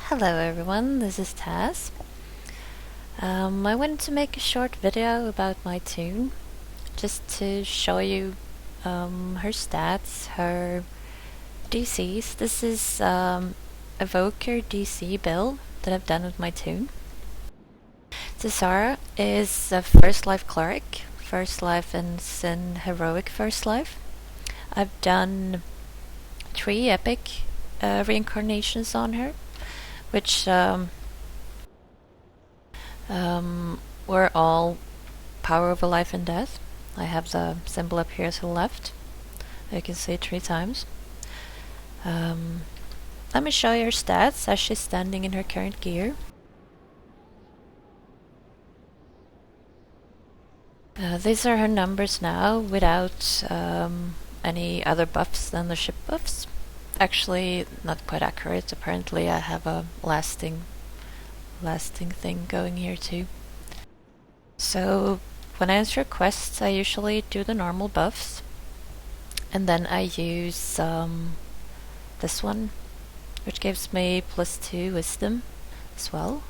Hello everyone, this is Thaz. I wanted to make a short video about my toon, just to show you her stats, her DCs. This is evoker DC build that I've done with my toon. Thazara is a first life cleric, first life and sin heroic first life. I've done 3 epic reincarnations on her, which were all power over life and death. I have the symbol up here to the left. You can see it 3 times. Let me show you her stats as she's standing in her current gear. These are her numbers now without any other buffs than the ship buffs. Actually, not quite accurate. Apparently I have a lasting thing going here too. So when I answer quests, I usually do the normal buffs, and then I use this one, which gives me +2 wisdom as well.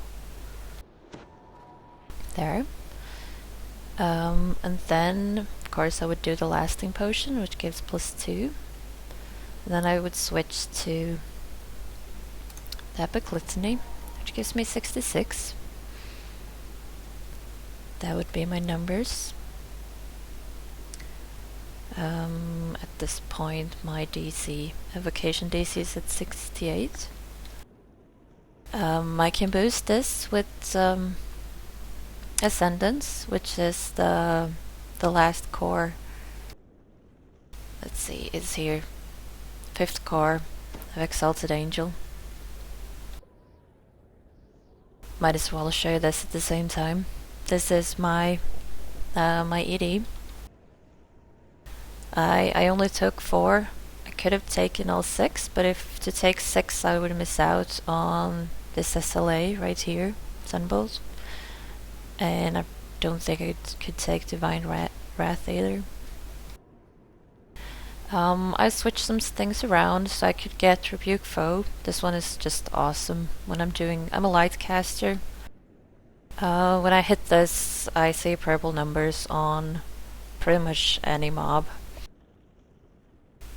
There. And then of course I would do the lasting potion, which gives +2. And then I would switch to the epic litany, which gives me 66. That would be my numbers. At this point my DC, evocation DC is at 68. I can boost this with Ascendance, which is the last core. Let's see, it's here. 5th core of Exalted Angel. Might as well show you this at the same time. This is my my ED. I only took 4. I could have taken all 6, but if to take 6 I would miss out on this SLA right here, Sunbolt. And I don't think I could take Divine Wrath either. I switched some things around so I could get Rebuke Foe. This one is just awesome when I'm a light caster. When I hit this, I see purple numbers on pretty much any mob.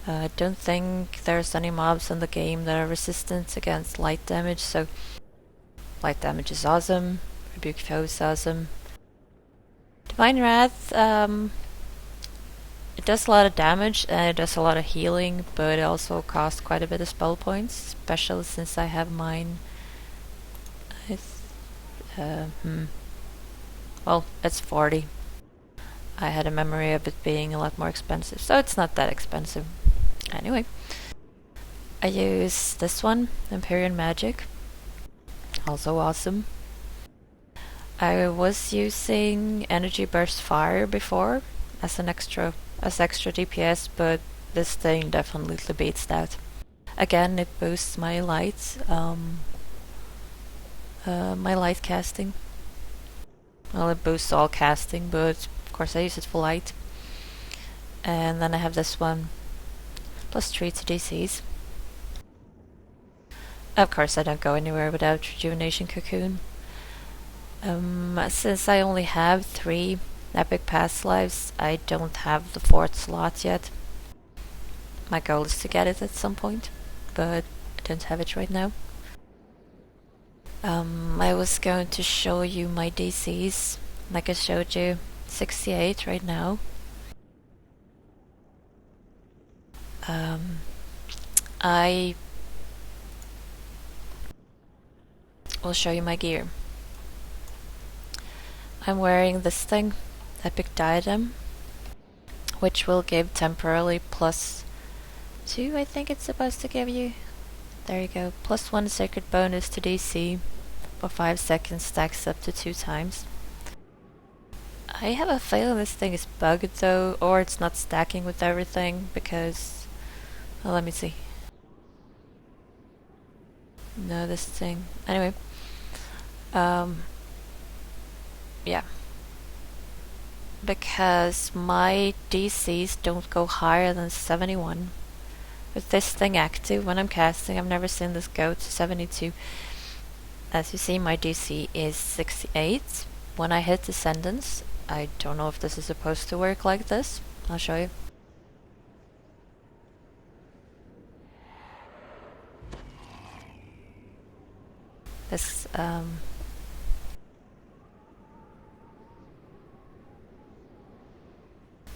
I don't think there's any mobs in the game that are resistant against light damage, so light damage is awesome, Rebuke Foe is awesome. Divine Wrath, it does a lot of damage and it does a lot of healing, but it also costs quite a bit of spell points, especially since I have mine. Well, it's 40. I had a memory of it being a lot more expensive, so it's not that expensive. Anyway, I use this one, Empyrean Magic. Also awesome. I was using Energy Burst Fire before as extra DPS, but this thing definitely beats that. Again, it boosts my light casting. Well, it boosts all casting, but of course I use it for light. And then I have this one, +3 to DCs. Of course I don't go anywhere without Rejuvenation Cocoon. Since I only have 3 epic past lives, I don't have the 4th slot yet. My goal is to get it at some point, but I don't have it right now. I was going to show you my DCs, like I showed you, 68 right now. I will show you my gear. I'm wearing this thing, Epic Diadem, which will give temporarily +2, I think it's supposed to give you. There you go, +1 sacred bonus to DC for 5 seconds, stacks up to 2 times. I have a feeling this thing is bugged though, or it's not stacking with everything, because, well, let me see. No, this thing, anyway. Yeah. Because my DCs don't go higher than 71. With this thing active, when I'm casting, I've never seen this go to 72. as you see, my DC is 68. When I hit Descendants, I don't know if this is supposed to work like this. I'll show you. This,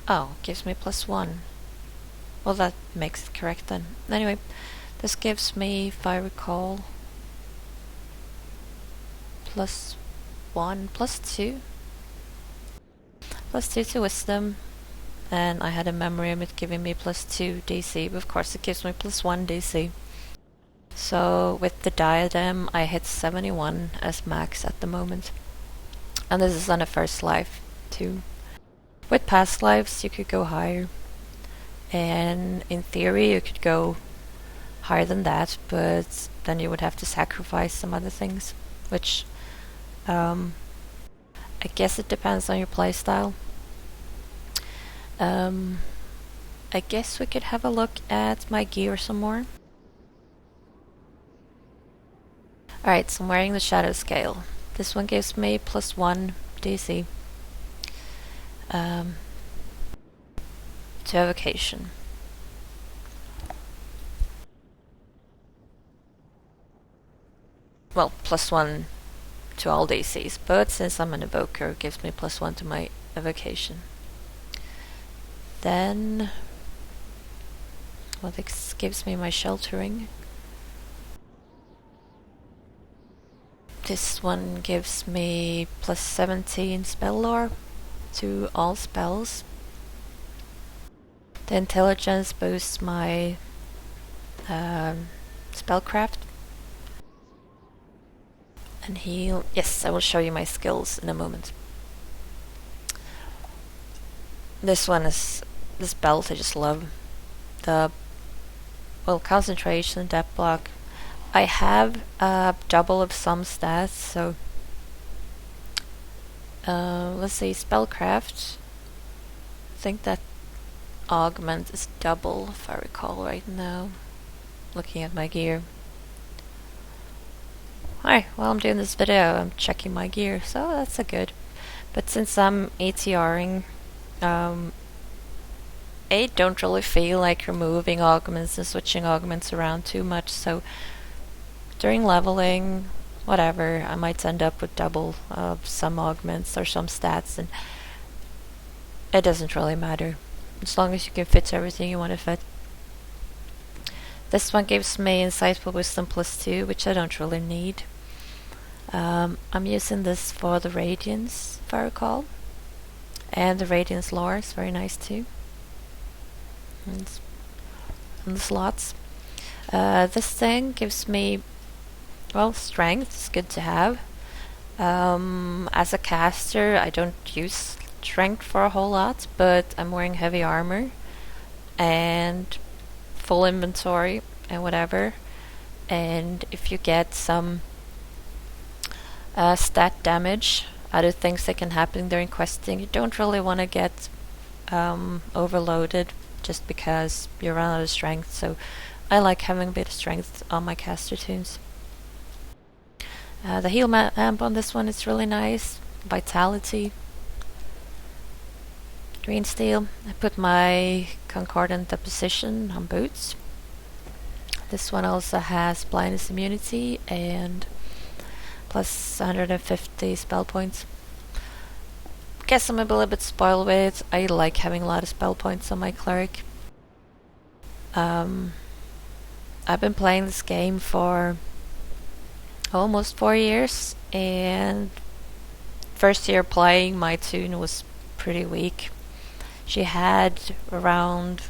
oh, gives me +1. Well, that makes it correct then. Anyway, this gives me, if I recall, +1, +2. +2 to Wisdom, and I had a memory of it giving me +2 DC, but of course it gives me +1 DC. So with the diadem, I hit 71 as max at the moment. And this is on a first life too. With past lives, you could go higher. And in theory, you could go higher than that, but then you would have to sacrifice some other things, which I guess it depends on your playstyle. I guess we could have a look at my gear some more. Alright, so I'm wearing the Shadow Scale. This one gives me +1 DC. To Evocation. Well, +1 to all DCs, but since I'm an evoker, it gives me +1 to my Evocation. Then, well, this gives me my Sheltering. This one gives me +17 spell lore to all spells. The Intelligence boosts my spellcraft. And heal. Yes, I will show you my skills in a moment. This one is this belt I just love. The concentration, depth block. I have double of some stats, so let's see, spellcraft. I think that augment is double, if I recall right now. Looking at my gear. Alright, while I'm doing this video, I'm checking my gear, so that's a good. But since I'm ATRing, I don't really feel like removing augments and switching augments around too much, so during leveling, whatever, I might end up with double some augments or some stats, and it doesn't really matter, as long as you can fit everything you want to fit. This one gives me Insightful Wisdom +2, which I don't really need. I'm using this for the Radiance, if I recall. And the Radiance lore is very nice too. And the slots. This thing gives me, well, strength. It's good to have. As a caster, I don't use strength for a whole lot, but I'm wearing heavy armor and full inventory and whatever. And if you get some stat damage, other things that can happen during questing, you don't really want to get overloaded just because you run out of strength, so I like having a bit of strength on my caster toons. The heal amp on this one is really nice. Vitality. Green steel. I put my Concordant Deposition on boots. This one also has blindness immunity and plus 150 spell points. Guess I'm a little bit spoiled with it. I like having a lot of spell points on my cleric. I've been playing this game for almost 4 years, and first year playing, my toon was pretty weak. She had around,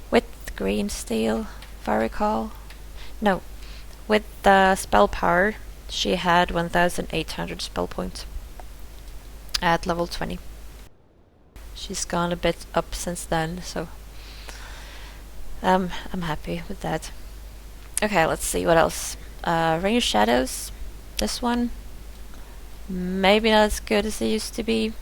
with green steel, if I recall. No, with the spell power, she had 1,800 spell points at level 20. She's gone a bit up since then, so I'm happy with that. Okay, let's see what else. Ring of Shadows. This one, maybe not as good as it used to be.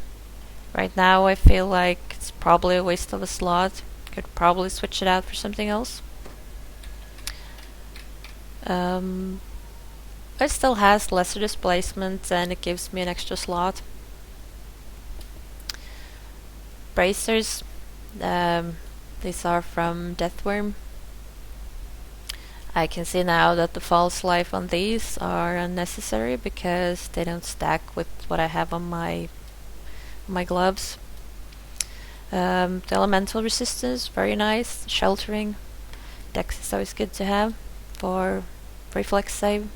Right now I feel like it's probably a waste of a slot. Could probably switch it out for something else. It still has lesser displacement and it gives me an extra slot. Bracers, these are from Deathworm. I can see now that the false life on these are unnecessary because they don't stack with what I have on my gloves. The elemental resistance, very nice. Sheltering, Dex is always good to have for reflex save.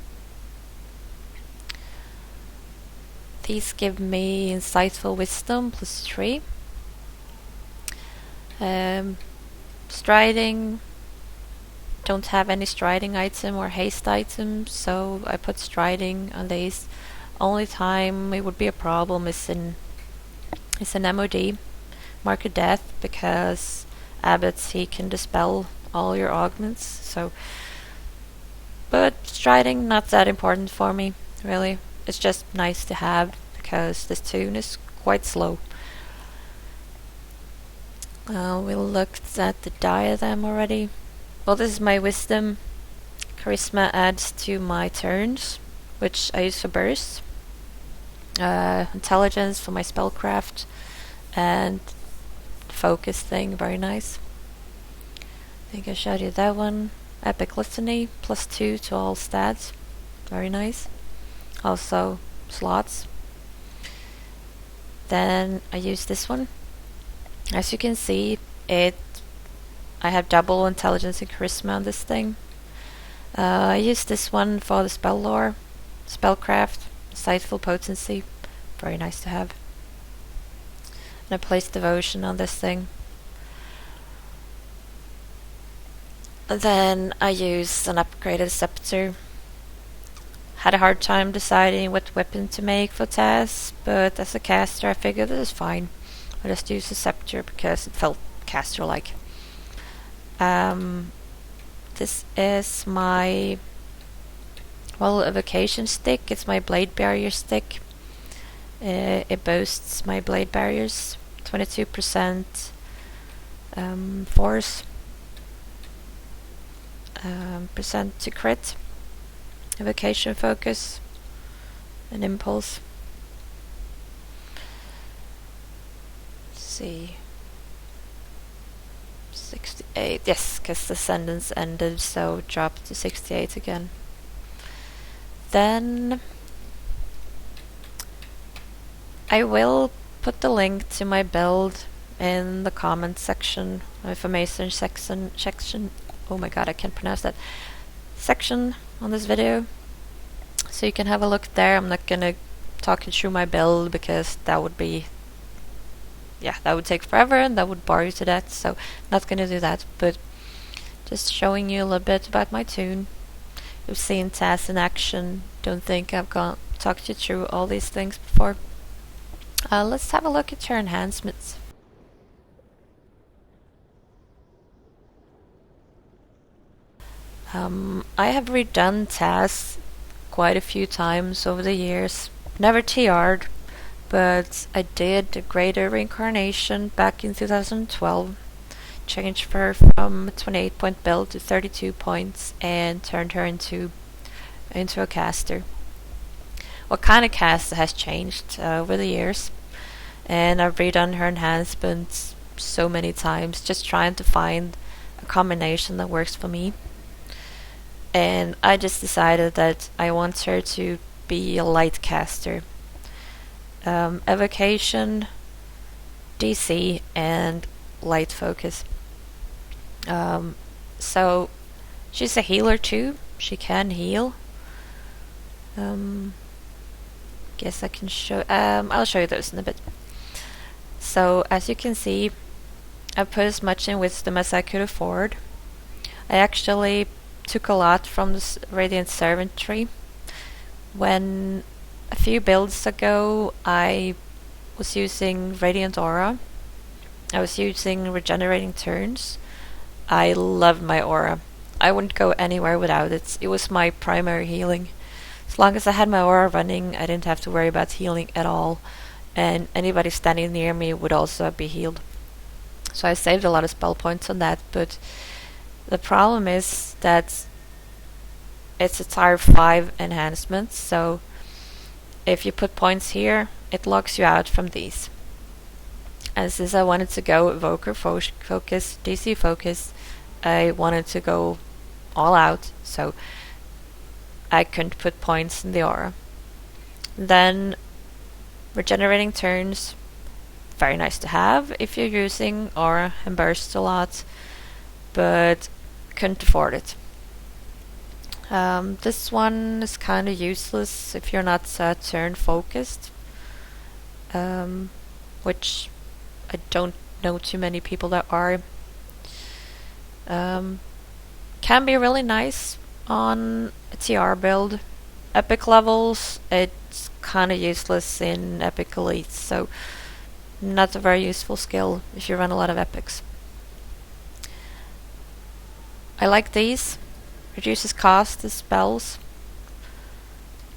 These give me insightful wisdom +3. Striding, don't have any striding item or haste item, so I put striding on these. Only time it would be a problem is in MOD, Mark of Death, because Abbots, he can dispel all your augments, so. But striding, not that important for me, really. It's just nice to have, because this toon is quite slow. We looked at the diadem already. Well, this is my wisdom. Charisma adds to my turns, which I use for burst. Intelligence for my spellcraft, and focus thing, very nice. I think I showed you that one. Epic Litany, +2 to all stats, very nice. Also slots. Then I use this one. As you can see, I have double intelligence and charisma on this thing. I use this one for the spell lore, spellcraft, insightful potency, very nice to have. And I place devotion on this thing. And then I use an upgraded scepter. Had a hard time deciding what weapon to make for Thaz, but as a caster I figured this is fine. I just use a scepter because it felt caster-like. This is my evocation stick. It's my blade barrier stick. It boasts my blade barriers, 22% force, percent to crit, evocation focus, and impulse. Let's see. 68, yes, because the sentence ended, so dropped to 68 again. Then I will put the link to my build in the comment section, information section. Oh my god, I can't pronounce that. Section on this video, so you can have a look there. I'm not gonna talk you through my build because that would be, that would take forever and that would bore you to death, so not gonna do that, but just showing you a little bit about my toon. You've seen Thaz in action, don't think I've talked you through all these things before. Let's have a look at your enhancements. I have redone Thaz quite a few times over the years. Never TR'd, but I did a greater reincarnation back in 2012. Changed her from a 28-point build to 32 points and turned her into a caster. What kind of caster has changed over the years, and I've redone her enhancements so many times, just trying to find a combination that works for me. And I just decided that I want her to be a light caster. Evocation, DC, and light focus. So she's a healer too. She can heal. Guess I can show. I'll show you those in a bit. So as you can see, I put as much in wisdom as I could afford. I actually took a lot from this Radiant Servant tree. When a few builds ago I was using Radiant Aura, I was using Regenerating Turns. I loved my aura. I wouldn't go anywhere without it. It was my primary healing. As long as I had my aura running, I didn't have to worry about healing at all, and anybody standing near me would also be healed. So I saved a lot of spell points on that, but the problem is that it's a tier 5 enhancement, so if you put points here, it locks you out from these. And since I wanted to go evoker focus, DC focus, I wanted to go all out, so I couldn't put points in the aura. Then regenerating turns, very nice to have if you're using aura and bursts a lot, but couldn't afford it. This one is kind of useless if you're not turn focused, which I don't know too many people that are. Can be really nice on a TR build. Epic levels, it's kind of useless in Epic Elites, so not a very useful skill if you run a lot of epics. I like these. Reduces cost of spells.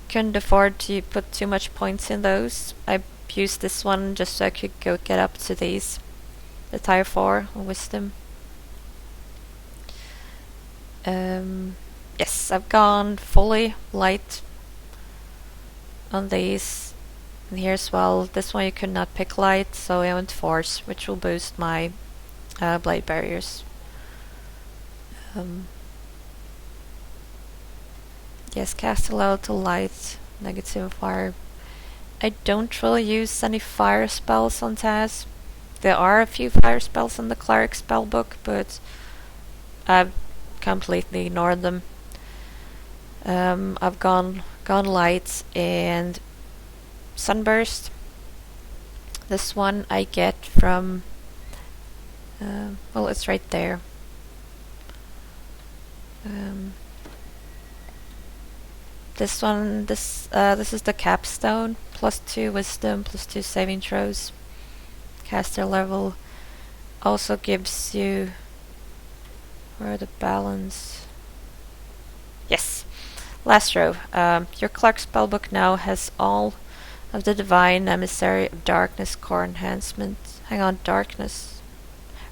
Couldn't afford to put too much points in those. I used this one just so I could go get up to these. The tier 4 wisdom. Yes, I've gone fully light on these. And here as well, this one you could not pick light, so I went force, which will boost my blade barriers. Yes, cast a level to light, negative fire. I don't really use any fire spells on Thaz. There are a few fire spells in the cleric spellbook, but I've completely ignored them. I've gone light and sunburst. This one I get from well, it's right there. This one, this is the capstone. +2 wisdom, +2 saving throws. Caster level also gives you, where are the balance? Yes, last row. Your cleric spellbook now has all of the divine emissary of darkness core enhancement. Hang on, darkness.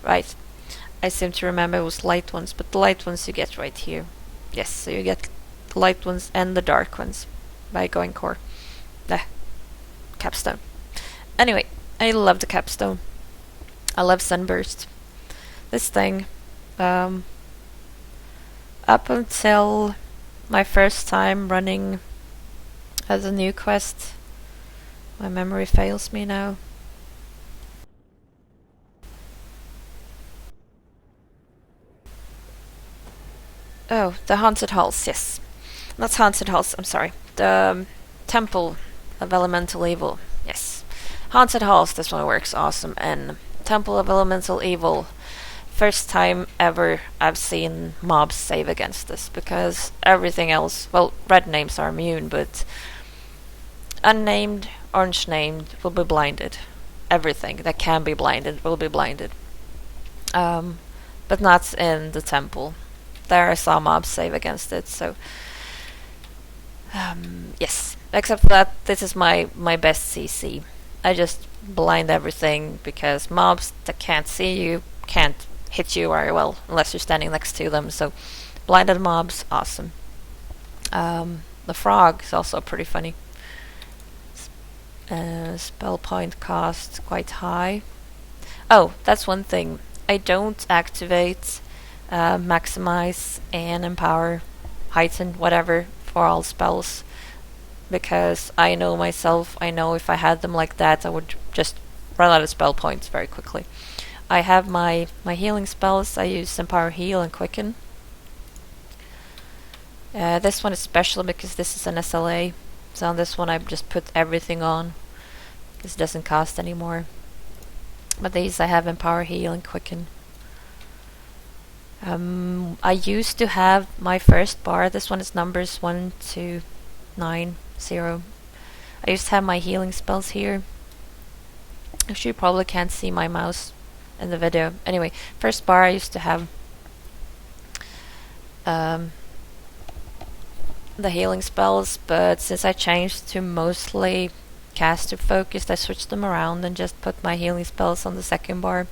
Right. I seem to remember it was light ones, but the light ones you get right here. Yes, so you get the light ones and the dark ones by going core. Capstone. Anyway, I love the capstone. I love sunburst. This thing, up until my first time running as a new quest, my memory fails me now. Oh, the haunted halls, yes. Not haunted halls, I'm sorry. The temple of elemental evil, yes. Haunted halls, this one works awesome. And temple of elemental evil, first time ever I've seen mobs save against this, because everything else, well, red names are immune, but unnamed, orange named will be blinded. Everything that can be blinded will be blinded. But not in the temple. There I saw mobs save against it, so yes. Except for that, this is my best CC. I just blind everything because mobs that can't see you can't hit you very well unless you're standing next to them, so blinded mobs, awesome. The frog is also pretty funny. Spell point cost quite high. Oh, that's one thing. I don't activate maximize and empower, heighten, whatever, for all spells, because I know myself, I know if I had them like that I would just run out of spell points very quickly. I have my healing spells. I use empower, heal, and quicken. This one is special because this is an SLA, so on this one I just put everything on because it doesn't cost anymore. But these I have empower, heal, and quicken. I used to have my first bar. This one is numbers 1 to 9, 0. I used to have my healing spells here. Actually, you probably can't see my mouse in the video. Anyway, first bar I used to have the healing spells, but since I changed to mostly caster focused, I switched them around and just put my healing spells on the second bar.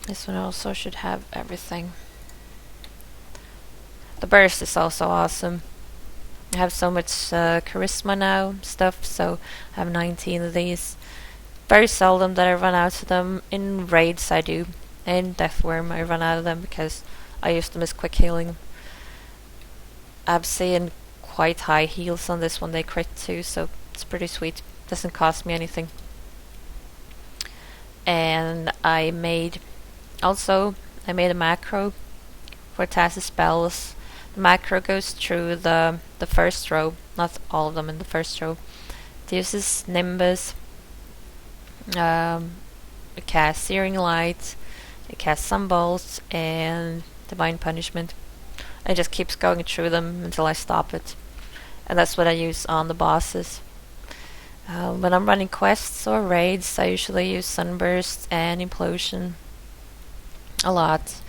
This one also should have everything. The burst is also awesome. I have so much charisma now, stuff, so I have 19 of these. Very seldom that I run out of them. In raids I do. In Deathworm I run out of them because I use them as quick healing. I'm seeing quite high heals on this one, they crit too, so it's pretty sweet. Doesn't cost me anything. And I made a macro for Thaz's spells. The macro goes through the first row, not all of them in the first row. It uses Nimbus, it casts Searing Light, it casts Sunbolt, and Divine Punishment. It just keeps going through them until I stop it. And that's what I use on the bosses. When I'm running quests or raids, I usually use Sunburst and Implosion a lot.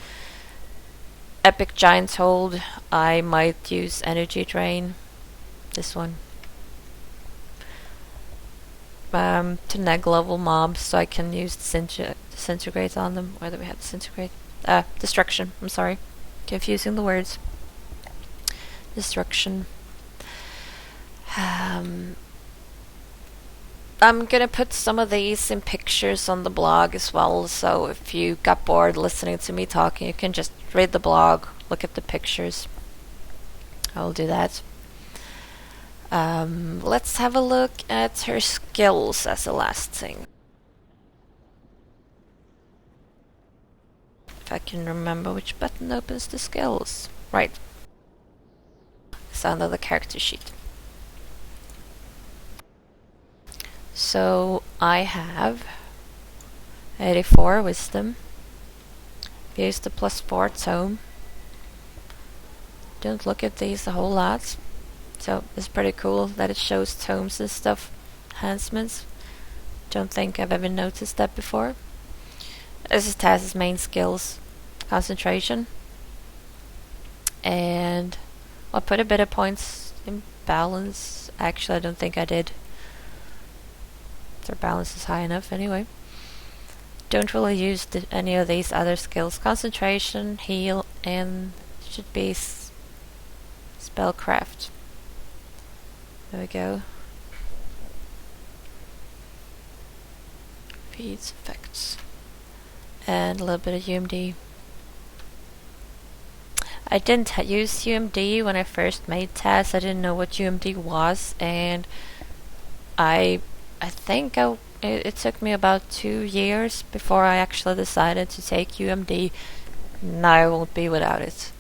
Epic Giant Hold, I might use Energy Drain. This one. To neg level mobs, so I can use Disintegrate on them. Where do we have Disintegrate? Destruction, I'm sorry. Confusing the words. Destruction. I'm gonna put some of these in pictures on the blog as well, so if you got bored listening to me talking, you can just read the blog, look at the pictures. I'll do that. Let's have a look at her skills as the last thing. If I can remember which button opens the skills. Right. It's under the character sheet. So I have 84 wisdom. Used the +4 tome. Don't look at these a whole lot. So it's pretty cool that it shows tomes and stuff. Enhancements. Don't think I've ever noticed that before. This is Thaz's main skills. Concentration. And I'll put a bit of points in balance. Actually, I don't think I did. Their balance is high enough anyway. Don't really use any of these other skills. Concentration, heal, and should be spellcraft. There we go. Feeds, effects, and a little bit of UMD. I didn't use UMD when I first made Thaz. I didn't know what UMD was, and I think it took me about 2 years before I actually decided to take UMD. Now I won't be without it.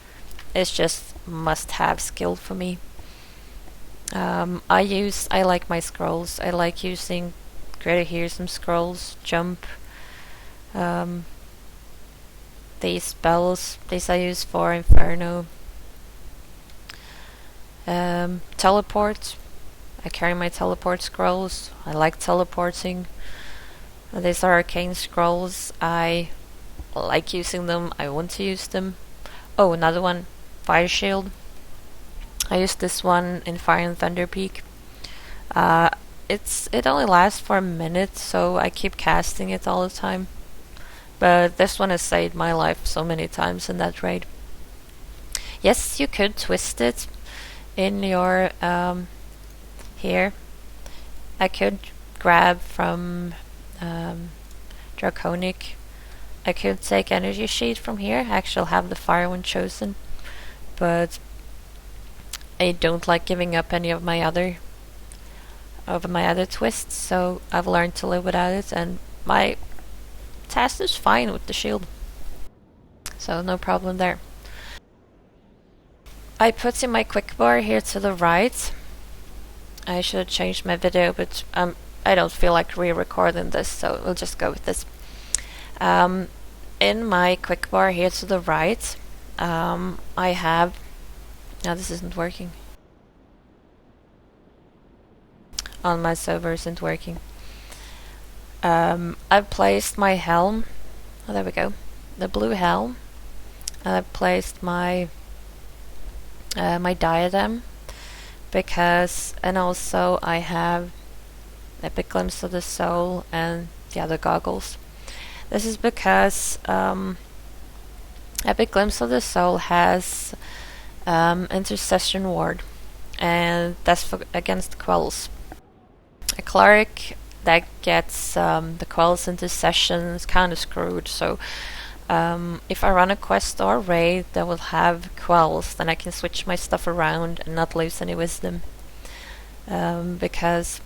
It's just must-have skill for me. I like my scrolls. I like using Greater Hearsome scrolls, jump. These spells, these I use for Inferno. Teleport. I carry my teleport scrolls. I like teleporting. These are arcane scrolls. I like using them. I want to use them. Oh, another one. Fire shield. I use this one in Fire and Thunder Peak. It only lasts for a minute, so I keep casting it all the time. But this one has saved my life so many times in that raid. Yes, you could twist it in your here. I could grab from Draconic. I could take Energy Sheet from here. Actually, I'll have the Fire one chosen, but I don't like giving up any of my other twists, so I've learned to live without it, and my Thaz is fine with the shield, so no problem there. I put in my quick bar here to the right. I should have changed my video, but I don't feel like re-recording this, so we'll just go with this. In my quick bar here to the right, I have... Now this isn't working. On my server isn't working. I've placed my helm. Oh, there we go. The blue helm. And I've placed my my diadem, because, and also I have Epic Glimpse of the Soul and the other goggles. This is because Epic Glimpse of the Soul has Intercession Ward, and that's for against quells. A cleric that gets the quells intercession is kind of screwed, so if I run a quest or raid that will have quells, then I can switch my stuff around and not lose any wisdom. Because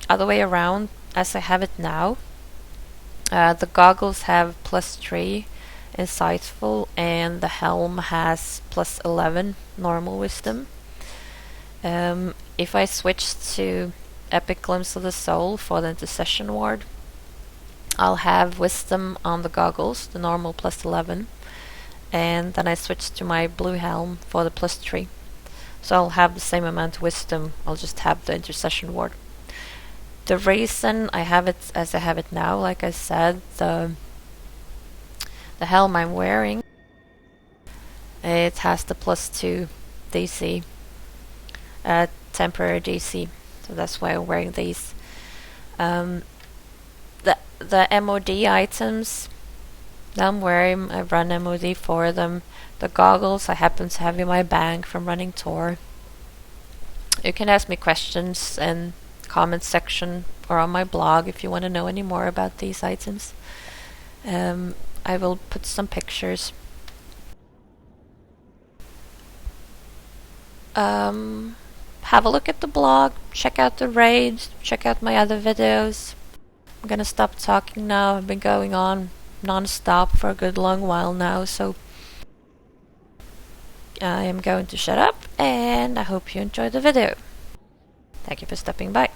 other way around, as I have it now, the goggles have +3 insightful, and the helm has +11 normal wisdom. If I switch to Epic Glimpse of the Soul for the Intercession Ward, I'll have wisdom on the goggles, the normal +11, and then I switch to my blue helm for the +3. So I'll have the same amount of wisdom, I'll just have the Intercession Ward. The reason I have it as I have it now, like I said, the helm I'm wearing, it has the +2 DC, temporary DC, so that's why I'm wearing these. The MOD items that I'm wearing, I run MOD for them. The goggles I happen to have in my bag from running Tor. You can ask me questions in comment section or on my blog if you want to know any more about these items. I will put some pictures. Have a look at the blog, check out the raids, check out my other videos. I'm gonna stop talking now. I've been going on non-stop for a good long while now, so I am going to shut up, and I hope you enjoyed the video. Thank you for stopping by.